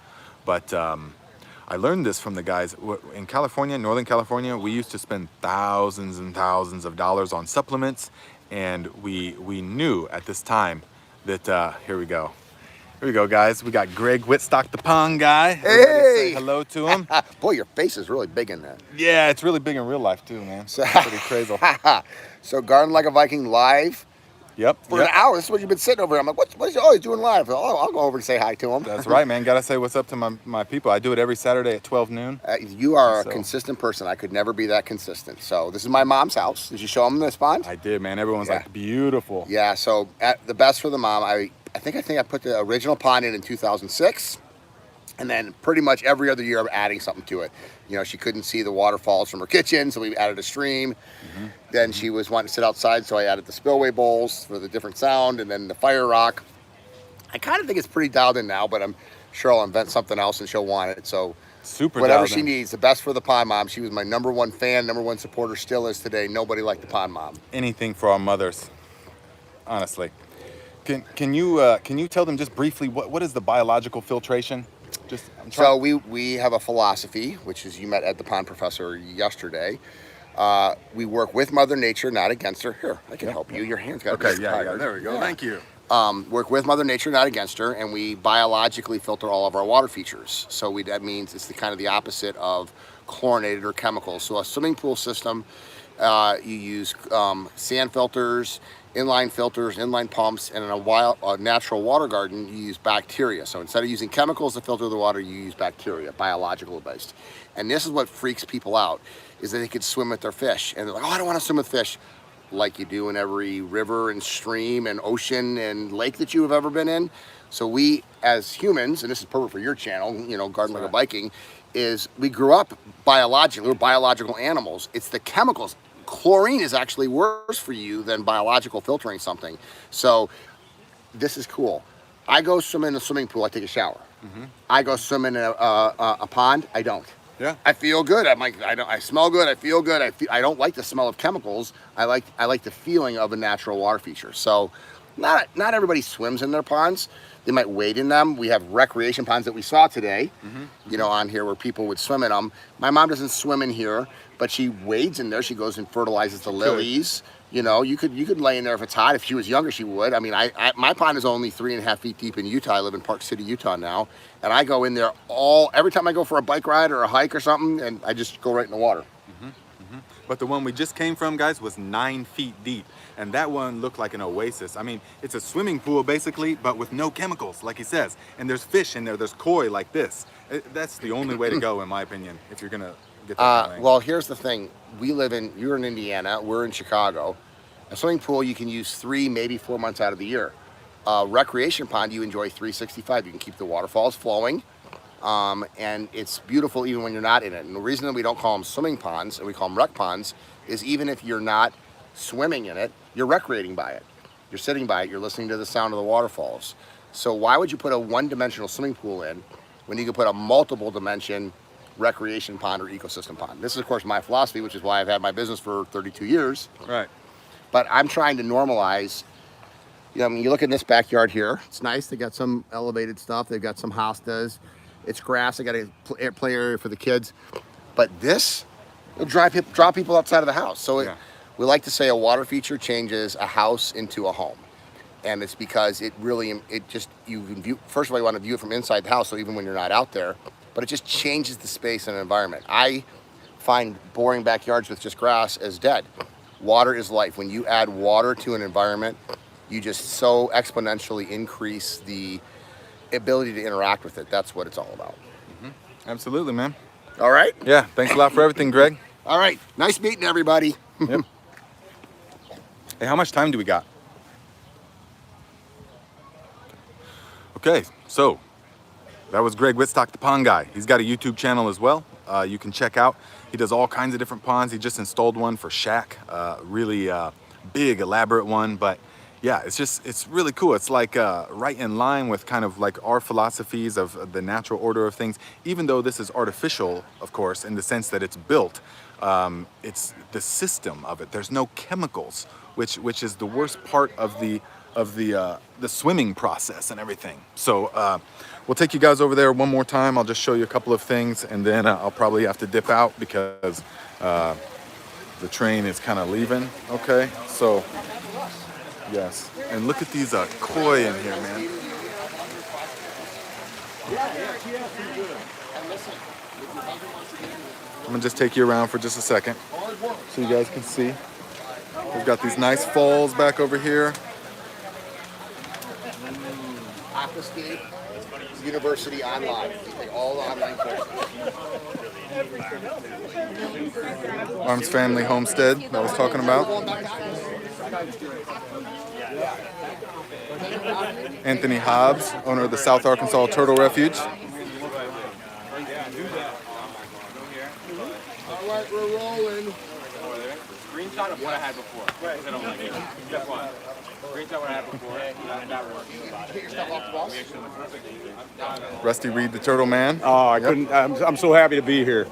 But I learned this from the guys in California, Northern California. We used to spend thousands and thousands of dollars on supplements, and we knew at this time that here we go. Here we go, guys. We got Greg Whitstock, the pond guy. Hey! Say hello to him. Boy, your face is really big in that. Yeah, it's really big in real life too, man. It's pretty crazy. So Garden Like a Viking live Yep. for an hour. This is what you've been sitting over here. I'm like, what is he always doing live? Oh, I'll go over and say hi to him. That's right, man. Gotta say what's up to my people. I do it every Saturday at 12 noon. You are a consistent person. I could never be that consistent. So this is my mom's house. Did you show them this pond? I did, man. Everyone's like, beautiful. Yeah, so at the best for the mom, I think I put the original pond in 2006. And then pretty much every other year I'm adding something to it. You know, she couldn't see the waterfalls from her kitchen, so we added a stream. Then she was wanting to sit outside, so I added the spillway bowls for the different sound, and then the fire rock. I kind of think it's pretty dialed in now, but I'm sure I'll invent something else and she'll want it. So super whatever she needs, the best for the pond mom. She was my #1 fan, #1 supporter, still is today. Nobody like the pond mom. Anything for our mothers, honestly. Can you tell them just briefly what is the biological filtration? So we have a philosophy, which is, you met Ed the Pond Professor yesterday. We work with Mother Nature, not against her. Here, I can help you. Your hand's got okay. Yeah, there we go. Yeah. Thank you. Work with Mother Nature, not against her, and we biologically filter all of our water features. So that means it's kind of the opposite of chlorinated or chemicals. So a swimming pool system, you use sand filters, inline pumps, and in a natural water garden, you use bacteria. So instead of using chemicals to filter the water, you use bacteria, biological based. And this is what freaks people out, is that they could swim with their fish. And they're like, oh, I don't want to swim with fish. Like you do in every river and stream and ocean and lake that you have ever been in. So we, as humans, and this is perfect for your channel, you know, Garden Like a Viking, is we grew up biologically, we're biological animals. It's the chemicals. Chlorine is actually worse for you than biological filtering something. So this is cool. I go swim in a swimming pool, I take a shower. I go swim in a pond, I don't. Yeah. I feel good. I smell good. I feel good. I don't like the smell of chemicals. I like the feeling of a natural water feature. So not everybody swims in their ponds. They might wade in them. We have recreation ponds that we saw today, you know, on here where people would swim in them. My mom doesn't swim in here, but she wades in there. She goes and fertilizes the lilies. You know, you could lay in there if it's hot. If she was younger, she would. I mean, my pond is only 3.5 feet deep in Utah. I live in Park City, Utah now, and I go in there every time I go for a bike ride or a hike or something, and I just go right in the water. But the one we just came from, guys, was 9 feet deep. And that one looked like an oasis. I mean, it's a swimming pool, basically, but with no chemicals, like he says. And there's fish in there, there's koi like this. That's the only way to go, in my opinion, if you're gonna get that going. Well, here's the thing. You're in Indiana, we're in Chicago. A swimming pool, you can use 3, maybe 4 months out of the year. Recreation pond, you enjoy 365. You can keep the waterfalls flowing. And it's beautiful even when you're not in it. And the reason that we don't call them swimming ponds and we call them rec ponds is even if you're not swimming in it, you're recreating by it. You're sitting by it, you're listening to the sound of the waterfalls. So why would you put a one-dimensional swimming pool in when you could put a multiple dimension recreation pond or ecosystem pond? This is of course my philosophy, which is why I've had my business for 32 years. Right. But I'm trying to normalize. You know, I mean, you look at this backyard here, it's nice. They got some elevated stuff. They've got some hostas. It's grass. They got a play area for the kids. But this will draw people outside of the house. So we like to say a water feature changes a house into a home. And it's because you can view, first of all, you want to view it from inside the house, so even when you're not out there, but it just changes the space and environment. I find boring backyards with just grass as dead. Water is life. When you add water to an environment, you just so exponentially increase the ability to interact with it. That's what it's all about. Absolutely, man. All right? Yeah, thanks a lot for everything, Greg. All right. Nice meeting everybody. Yep. Hey, how much time do we got? Okay, so that was Greg Whitstock, the pond guy. He's got a YouTube channel as well. You can check out. He does all kinds of different ponds. He just installed one for Shaq, really big, elaborate one. But yeah, it's really cool. It's like right in line with kind of like our philosophies of the natural order of things. Even though this is artificial, of course, in the sense that it's built, it's the system of it. There's no chemicals, which is the worst part of the swimming process and everything. So we'll take you guys over there one more time. I'll just show you a couple of things, and then I'll probably have to dip out because the train is kind of leaving. Okay, so yes, and look at these koi in here, man. I'm gonna just take you around for just a second so you guys can see. We've got these nice falls back over here. Aquascape University online. You take all the online courses. Arms Family Homestead that I was talking about. Anthony Hobbs, owner of the South Arkansas Turtle Refuge. All right, we're rolling. Screenshot of what I had before. I don't like it. Step one. Screenshot what I had before. Get your stuff off the bus. Rusty Reed, the Turtle Man. Oh, I couldn't. I'm so happy to be here.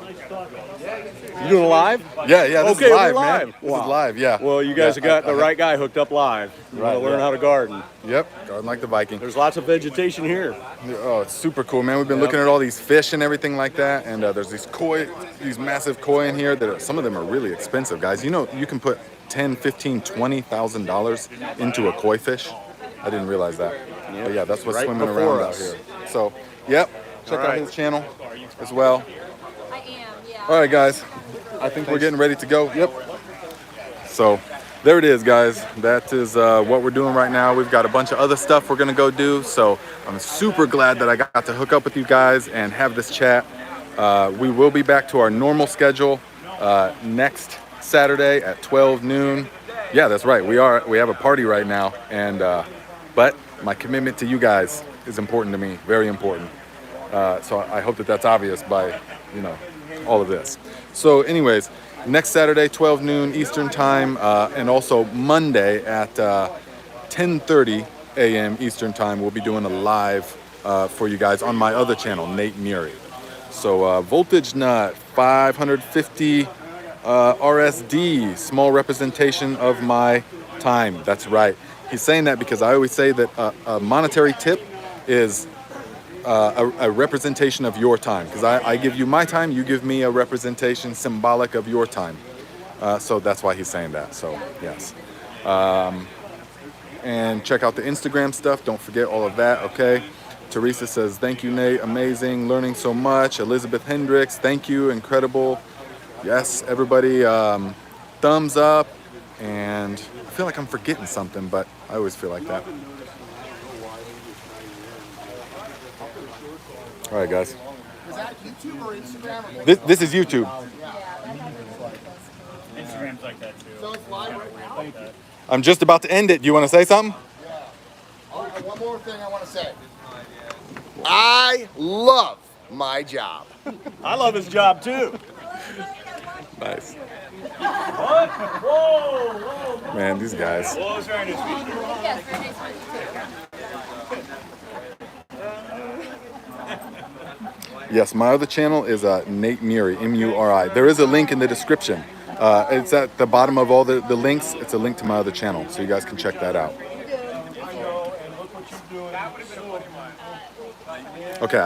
You doing live? Yeah, this Okay, is live, we're man. live. This Wow. is live, yeah. Well, you guys have got the right guy hooked up live. You want to learn how to garden. Yep, garden like the Viking. There's lots of vegetation here. Oh, it's super cool, man. We've been looking at all these fish and everything like that, and there's these koi, these massive koi in here. Some of them are really expensive, guys. You know, you can put $10,000, $15,000, $20,000 into a koi fish. I didn't realize that. Yep. But yeah, that's what's Right swimming before around us. out here. So, yep, check out his channel as well. I am, yeah. All right, guys. I think we're getting ready to go. Yep. So there it is, guys. That is what we're doing right now. We've got a bunch of other stuff we're gonna go do. So I'm super glad that I got to hook up with you guys and have this chat. We will be back to our normal schedule next Saturday at 12 noon. Yeah, that's right. We have a party right now, and but my commitment to you guys is important to me. Very important. So I hope that that's obvious by all of this. So anyways, next Saturday, 12 noon Eastern time, and also Monday at 10:30 a.m. Eastern time, we'll be doing a live for you guys on my other channel, Nate Muri. So Voltage Nut, 550 RSD, small representation of my time. That's right. He's saying that because I always say that a monetary tip is a representation of your time, because I give you my time, you give me a representation symbolic of your time. So that's why he's saying that. So yes. And check out the Instagram stuff. Don't forget all of that, okay? Teresa says, thank you, Nate. Amazing. Learning so much. Elizabeth Hendricks, thank you. Incredible. Yes, everybody, thumbs up. And I feel like I'm forgetting something, but I always feel like that. All right, guys. Is that YouTube or Instagram? Or This is YouTube. Instagram's like that too. So it's live right now? I'm just about to end it. Do you want to say something? Oh, one more thing I want to say. I love my job. I love his job too. Nice. What? Whoa. Man, these guys. Well, it was very nice to meet you. Yes, very nice to meet you too. Yes, my other channel is Nate Muri, M-U-R-I. There is a link in the description. It's at the bottom of all the links. It's a link to my other channel, so you guys can check that out. Okay.